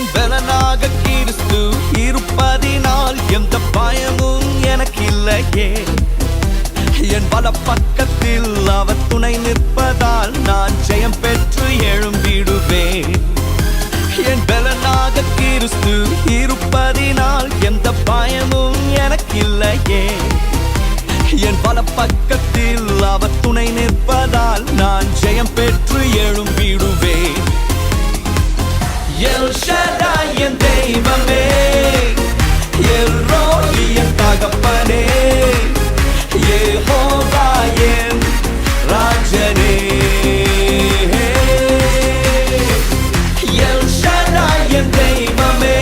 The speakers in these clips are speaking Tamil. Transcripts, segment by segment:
என் பலனாக கிறிஸ்து இருப்பதினால் எந்த பயமும் எனக்கு இல்லையே. என் பல பக்கத்தில் அவர் துணை நிற்பதால் நான் ஜெயம் பெற்று எழும்பிடுவேன். என் பலனாக கிறிஸ்து இருப்பதினால் எந்த பயமும் எனக்கு இல்லையே. என் பல பக்கத்தில் அவர் துணை நிற்பதால் நான் ஜெயம் பெற்று எழும்பிடுவேன். எல் ஷடாய் என் தெய்வமே, எல் ரோயி என் தகப்பனே, யெகோவா என் ராஜனே. எல் ஷடாய் என் தெய்வமே,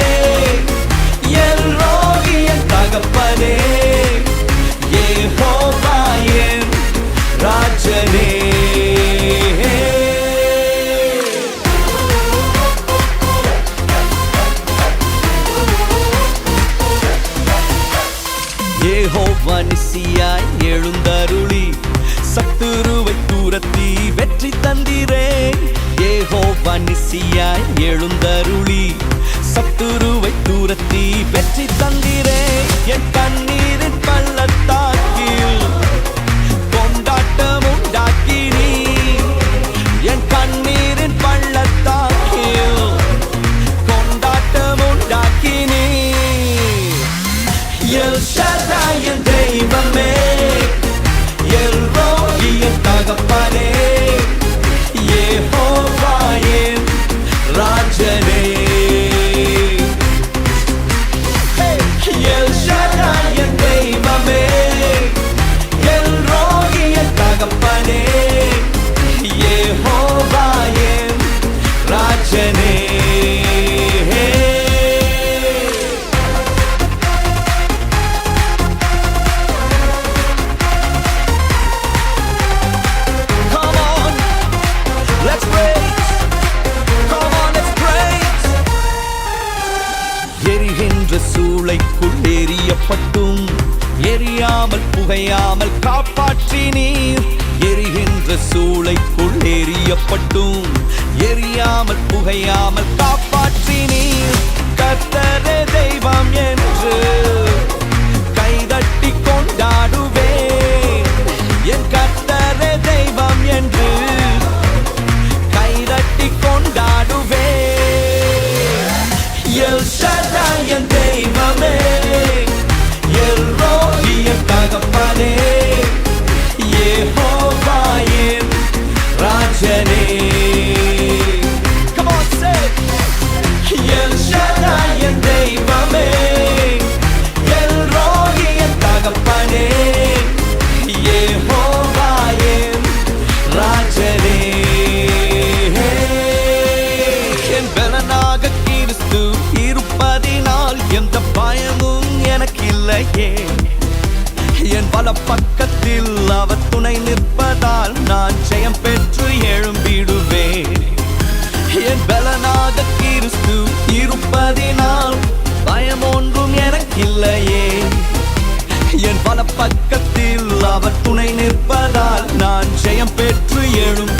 எல் ரோயி என் தகப்பனே, யெகோவா என் ராஜனே. யெகோவா நிசியாய் எழுந்தருளி சத்துருவை தூரத்தி வெற்றி தந்திரே. யெகோவா நிசியாய் எழுந்தருளி சத்துருவை தூரத்தி வெற்றி தந்திரே. என் கண்ணீரின் பள்ளத்தாக்கில் கொண்டாட்டம் உண்டாக்கினீ. என் கண்ணீரின் பள்ளத்தாக்கில் கொண்டாட்டம் உண்டாக்கினீ. எல் ஷடாய் என் தெய்வமே, எல் ரோயி என் தகப்பனே, யெகோவா என் ராஜனே. எல் ஷடாய் என் தெய்வமே, எல் ரோயி என் தகப்பனே, யெகோவா என் ராஜனே. சூளைக்குள் எரியப்பட்டும் எரியாமல் புகையாமல் காப்பாற்றினீர். எரிகின்ற சூளைக்குள் எரியப்பட்டும் எரியாமல் புகையாமல் காப்பாற்றினீர். கர்த்தரே தெய்வம் என்று கைதட்டி கொண்டாடுவேன். என் கர்த்தரே தெய்வம் என்று கைதட்டி கொண்டாடுவேன். எல் ஷடாய் என் தெய்வமே, எல் ரோயி என் தகப்பனே, யெகோவா என் ராஜனே. Come on, say it. El Shaddai என் தெய்வமே, எல் ரோயி என் தகப்பனே, யெகோவா என் ராஜனே. என் பலனாக கிறிஸ்து இருப்பதினால் எந்த பயமும் எனக்கு இல்லையே. என் பல பக்கத்தில் அவர் துணை நிற்பதால் நான் ஜெயம் பெற்று எழும்பிடுவேன். என் பலனாக கிறிஸ்து இருப்பதினால் பயம் ஒன்றும் எனக்கு இல்லையே. என் பல பக்கத்தில் அவர் துணை நிற்பதால் நான் ஜெயம் பெற்று எழும்